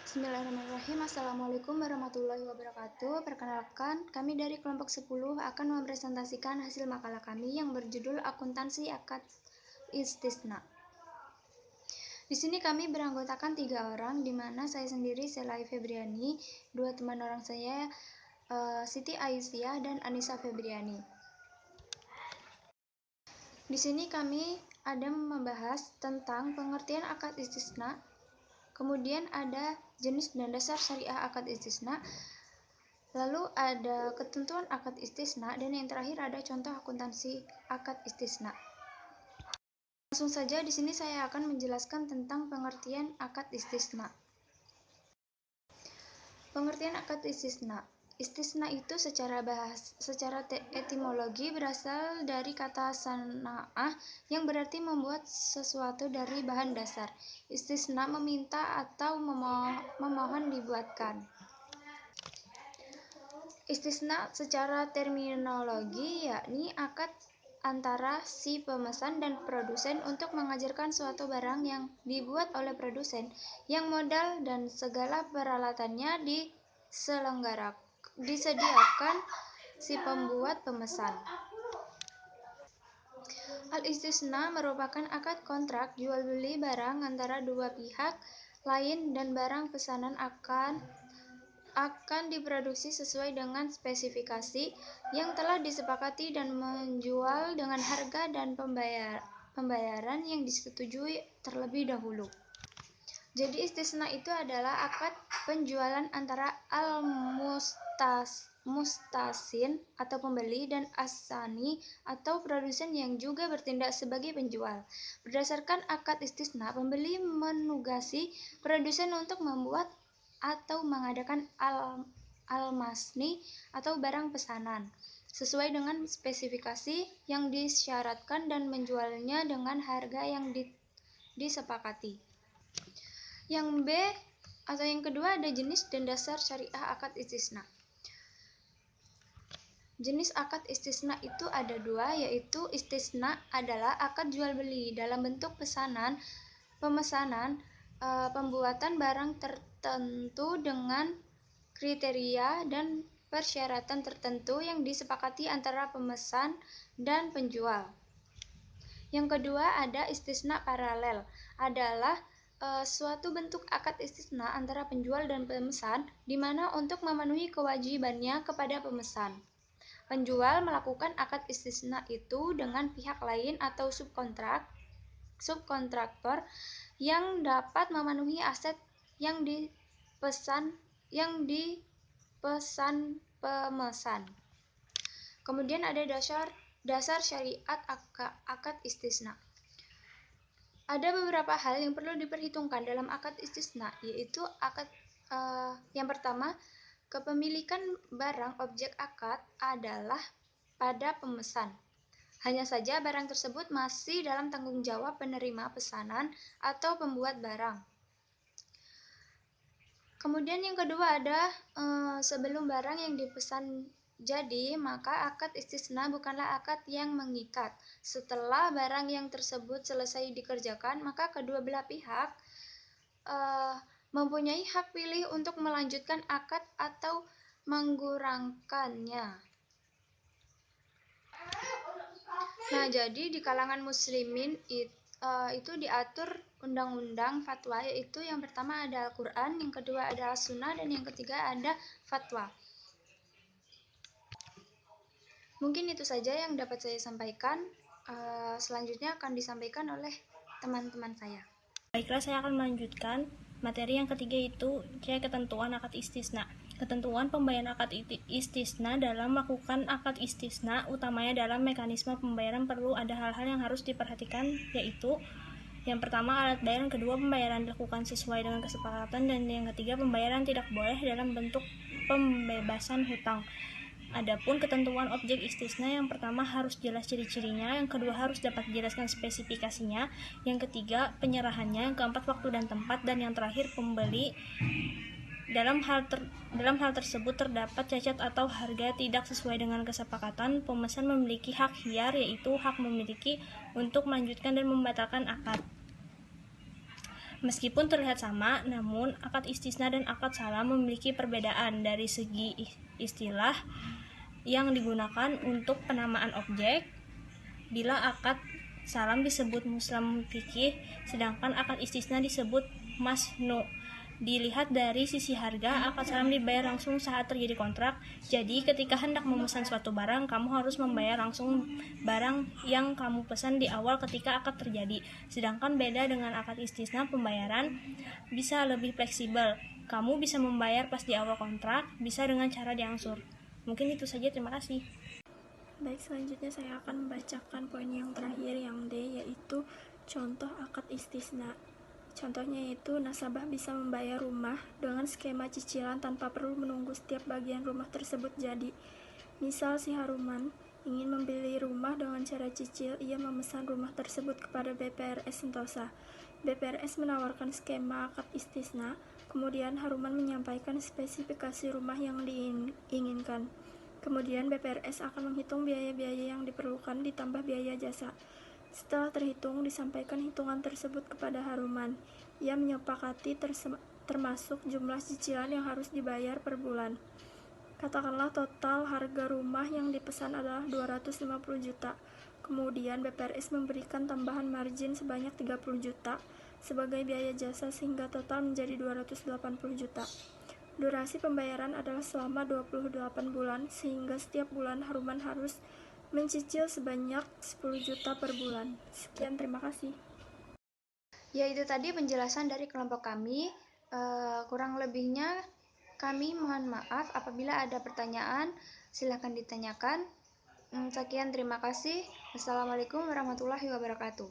Bismillahirrahmanirrahim. Assalamualaikum warahmatullahi wabarakatuh. Perkenalkan, kami dari kelompok 10 akan mempresentasikan hasil makalah kami yang berjudul Akuntansi Akad Istisna. Di sini kami beranggotakan 3 orang, di mana saya sendiri Selai Febriani, 2 teman orang saya Siti Aisyah dan Anissa Febriani. Di sini kami ada membahas tentang pengertian akad istisna. Kemudian ada jenis dan dasar syariah akad istisna. Lalu ada ketentuan akad istisna dan yang terakhir ada contoh akuntansi akad istisna. Langsung saja di sini saya akan menjelaskan tentang pengertian akad istisna. Pengertian akad istisna. Istisna itu secara etimologi berasal dari kata sana'ah yang berarti membuat sesuatu dari bahan dasar. Istisna meminta atau memohon dibuatkan. Istisna secara terminologi yakni akad antara si pemesan dan produsen untuk mengajarkan suatu barang yang dibuat oleh produsen yang modal dan segala peralatannya disediakan si pembuat pemesan. Al-istisna merupakan akad kontrak jual beli barang antara dua pihak lain dan barang pesanan akan diproduksi sesuai dengan spesifikasi yang telah disepakati dan menjual dengan harga dan pembayaran yang disetujui terlebih dahulu. Jadi istisna itu adalah akad penjualan antara al-mustasin atau pembeli dan as-sani atau produsen yang juga bertindak sebagai penjual. Berdasarkan akad istisna, pembeli menugasi produsen untuk membuat atau mengadakan al-masni atau barang pesanan sesuai dengan spesifikasi yang disyaratkan dan menjualnya dengan harga yang disepakati. Yang B atau yang kedua ada jenis dan dasar syariah akad istisna. Jenis akad istisna itu ada dua, yaitu istisna adalah akad jual beli dalam bentuk pemesanan pembuatan barang tertentu dengan kriteria dan persyaratan tertentu yang disepakati antara pemesan dan penjual. Yang kedua ada istisna paralel, adalah suatu bentuk akad istisna antara penjual dan pemesan, di mana untuk memenuhi kewajibannya kepada pemesan, penjual melakukan akad istisna itu dengan pihak lain atau subkontraktor yang dapat memenuhi aset yang dipesan pemesan. Kemudian ada dasar syariat akad istisna. Ada beberapa hal yang perlu diperhitungkan dalam akad istisna, yaitu yang pertama, kepemilikan barang objek akad adalah pada pemesan. Hanya saja barang tersebut masih dalam tanggung jawab penerima pesanan atau pembuat barang. Kemudian yang kedua ada sebelum barang yang dipesan jadi, maka akad istisna bukanlah akad yang mengikat. Setelah barang yang tersebut selesai dikerjakan, maka kedua belah pihak mempunyai hak pilih untuk melanjutkan akad atau menggurangkannya. Nah, jadi di kalangan muslimin itu diatur undang-undang fatwa, yaitu yang pertama ada Al-Quran, yang kedua ada Sunnah, dan yang ketiga ada fatwa. Mungkin itu saja yang dapat saya sampaikan. Selanjutnya akan disampaikan oleh teman-teman saya. Baiklah, saya akan melanjutkan materi yang ketiga, itu ketentuan akad istisna. Ketentuan pembayaran akad istisna. Dalam melakukan akad istisna, utamanya dalam mekanisme pembayaran perlu ada hal-hal yang harus diperhatikan, yaitu yang pertama alat bayar, yang kedua pembayaran dilakukan sesuai dengan kesepakatan, dan yang ketiga pembayaran tidak boleh dalam bentuk pembebasan hutang. Adapun ketentuan objek istisna, yang pertama harus jelas ciri-cirinya, yang kedua harus dapat dijelaskan spesifikasinya, yang ketiga penyerahannya, yang keempat waktu dan tempat, dan yang terakhir pembeli. Dalam hal tersebut terdapat cacat atau harga tidak sesuai dengan kesepakatan, pemesan memiliki hak khiyar, yaitu hak memiliki untuk melanjutkan dan membatalkan akad. Meskipun terlihat sama, namun akad istisna dan akad salam memiliki perbedaan dari segi istilah yang digunakan untuk penamaan objek. Bila akad salam disebut muslam fikih, sedangkan akad istisna disebut masnu. Dilihat dari sisi harga, akad salam dibayar langsung saat terjadi kontrak. Jadi, ketika hendak memesan suatu barang, kamu harus membayar langsung barang yang kamu pesan di awal ketika akad terjadi. Sedangkan beda dengan akad istisna, pembayaran bisa lebih fleksibel. Kamu bisa membayar pas di awal kontrak, bisa dengan cara diangsur. Mungkin itu saja, terima kasih. Baik, selanjutnya saya akan membacakan poin yang terakhir, yang D, yaitu contoh akad istisna. Contohnya yaitu nasabah bisa membayar rumah dengan skema cicilan tanpa perlu menunggu setiap bagian rumah tersebut jadi. Misal si Haruman ingin membeli rumah dengan cara cicil, ia memesan rumah tersebut kepada BPRS Sentosa. BPRS menawarkan skema akad istisna, kemudian Haruman menyampaikan spesifikasi rumah yang diinginkan. Kemudian BPRS akan menghitung biaya-biaya yang diperlukan ditambah biaya jasa. Setelah terhitung, disampaikan hitungan tersebut kepada Haruman. Ia menyepakati termasuk jumlah cicilan yang harus dibayar per bulan. Katakanlah total harga rumah yang dipesan adalah 250 juta. Kemudian BPRS memberikan tambahan margin sebanyak 30 juta sebagai biaya jasa sehingga total menjadi 280 juta. Durasi pembayaran adalah selama 28 bulan sehingga setiap bulan Haruman harus mencicil sebanyak 10 juta per bulan. Sekian, terima kasih. Ya, itu tadi penjelasan dari kelompok kami. Kurang lebihnya kami mohon maaf. Apabila ada pertanyaan, silakan ditanyakan. Sekian, terima kasih. Assalamualaikum warahmatullahi wabarakatuh.